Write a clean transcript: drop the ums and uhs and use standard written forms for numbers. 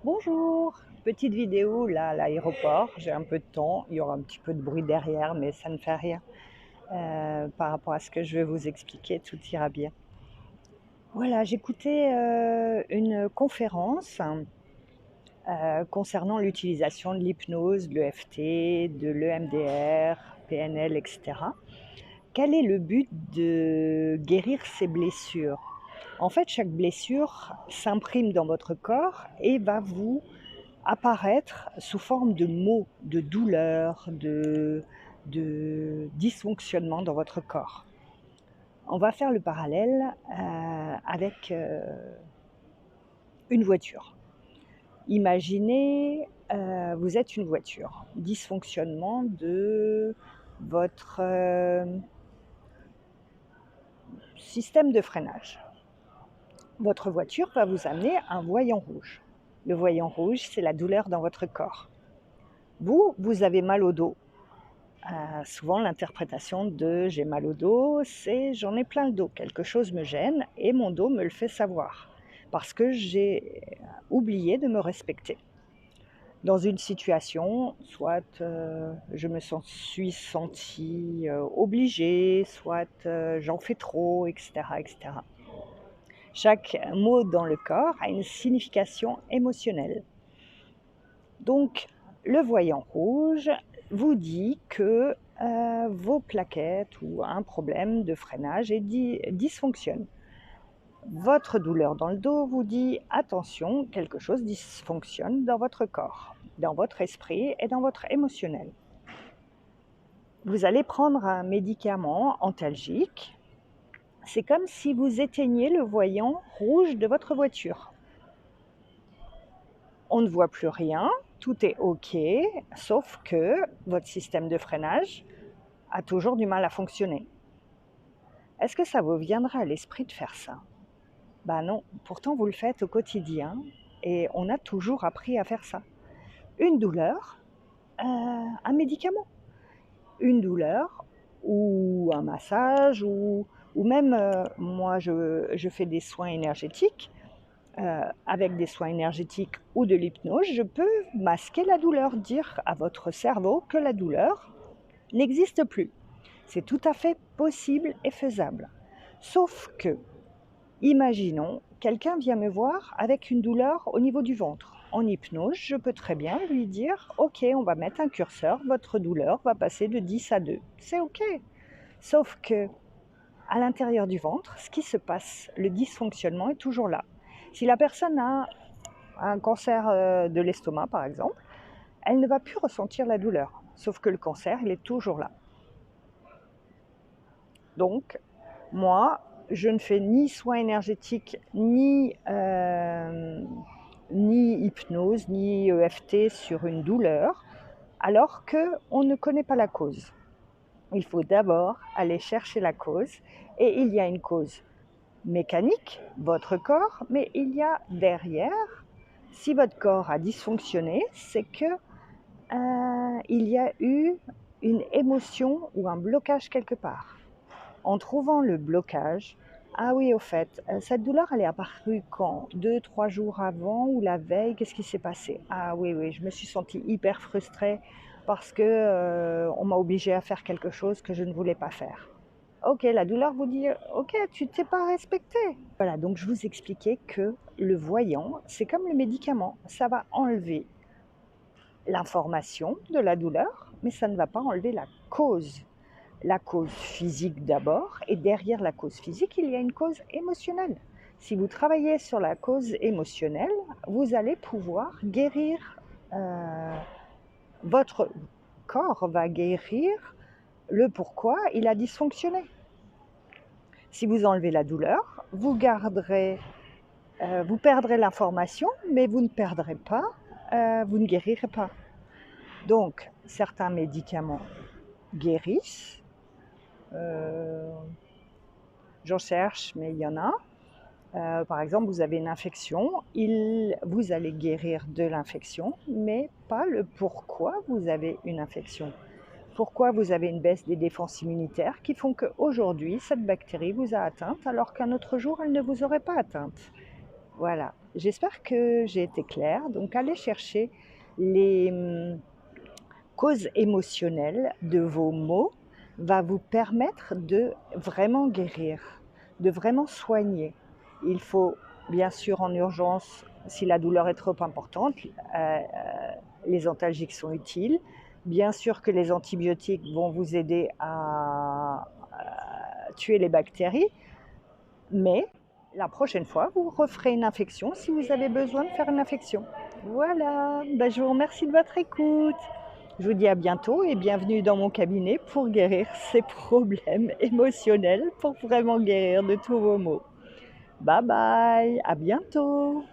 Bonjour, petite vidéo là à l'aéroport, j'ai un peu de temps, il y aura un petit peu de bruit derrière mais ça ne fait rien. Par rapport à ce que je vais vous expliquer, tout ira bien. Voilà, j'écoutais, une conférence, concernant l'utilisation de l'hypnose, de l'EFT, de l'EMDR, PNL et cetera. Quel est le but de guérir ces blessures? En fait, chaque blessure s'imprime dans votre corps et va vous apparaître sous forme de maux, de douleurs, de dysfonctionnements dans votre corps. On va faire le parallèle avec une voiture. Imaginez, vous êtes une voiture, dysfonctionnement de votre système de freinage. Votre voiture va vous amener un voyant rouge. Le voyant rouge, c'est la douleur dans votre corps. Vous avez mal au dos. Souvent, l'interprétation de «j'ai mal au dos», c'est «j'en ai plein le dos, quelque chose me gêne et mon dos me le fait savoir, parce que j'ai oublié de me respecter». Dans une situation, soit je me suis sentie obligée, soit j'en fais trop, etc., etc. Chaque mot dans le corps a une signification émotionnelle. Donc, le voyant rouge vous dit que vos plaquettes ou un problème de freinage dysfonctionne. Votre douleur dans le dos vous dit attention, quelque chose dysfonctionne dans votre corps, dans votre esprit et dans votre émotionnel. Vous allez prendre un médicament antalgique. C'est comme si vous éteigniez le voyant rouge de votre voiture. On ne voit plus rien, tout est OK, sauf que votre système de freinage a toujours du mal à fonctionner. Est-ce que ça vous viendrait à l'esprit de faire ça? Ben non, pourtant vous le faites au quotidien et on a toujours appris à faire ça. Une douleur, un médicament. Une douleur ou un massage ou même, moi je fais des soins énergétiques. Avec des soins énergétiques ou de l'hypnose, je peux masquer la douleur, dire à votre cerveau que la douleur n'existe plus. C'est tout à fait possible et faisable. Sauf que, imaginons, quelqu'un vient me voir avec une douleur au niveau du ventre. En hypnose, je peux très bien lui dire ok, on va mettre un curseur, votre douleur va passer de 10 à 2. C'est ok. Sauf que, à l'intérieur du ventre, ce qui se passe, le dysfonctionnement est toujours là. Si la personne a un cancer de l'estomac, par exemple, elle ne va plus ressentir la douleur. Sauf que le cancer, il est toujours là. Donc, moi, je ne fais ni soins énergétiques, ni hypnose, ni EFT sur une douleur, alors qu'on ne connaît pas la cause. Il faut d'abord aller chercher la cause, et il y a une cause mécanique, votre corps, mais il y a derrière, si votre corps a dysfonctionné, c'est que il y a eu une émotion ou un blocage quelque part. En trouvant le blocage, ah oui, au fait, cette douleur, elle est apparue quand? 2, 3 jours avant ou la veille? Qu'est-ce qui s'est passé? Ah oui, oui, je me suis sentie hyper frustrée parce que on m'a obligée à faire quelque chose que je ne voulais pas faire. Ok, la douleur vous dit, ok, tu t'es pas respecté. Voilà, donc je vous expliquais que le voyant, c'est comme le médicament, ça va enlever l'information de la douleur, mais ça ne va pas enlever la cause. La cause physique d'abord, et derrière la cause physique, il y a une cause émotionnelle. Si vous travaillez sur la cause émotionnelle, vous allez pouvoir guérir, votre corps va guérir le pourquoi il a dysfonctionné. Si vous enlevez la douleur, vous perdrez l'information, mais vous ne perdrez pas, vous ne guérirez pas. Donc, certains médicaments guérissent. J'en cherche, mais il y en a. Par exemple, vous avez une infection, vous allez guérir de l'infection, mais pas le pourquoi vous avez une infection. Pourquoi vous avez une baisse des défenses immunitaires qui font qu'aujourd'hui, cette bactérie vous a atteinte alors qu'un autre jour, elle ne vous aurait pas atteinte. Voilà, J'espère que j'ai été claire. Donc, allez chercher les causes émotionnelles de vos maux va vous permettre de vraiment guérir, de vraiment soigner. Il faut, bien sûr, en urgence, si la douleur est trop importante, les antalgiques sont utiles. Bien sûr que les antibiotiques vont vous aider à tuer les bactéries, mais la prochaine fois, vous referez une infection si vous avez besoin de faire une infection. Voilà, ben, je vous remercie de votre écoute. Je vous dis à bientôt et bienvenue dans mon cabinet pour guérir ces problèmes émotionnels, pour vraiment guérir de tous vos maux. Bye bye, à bientôt.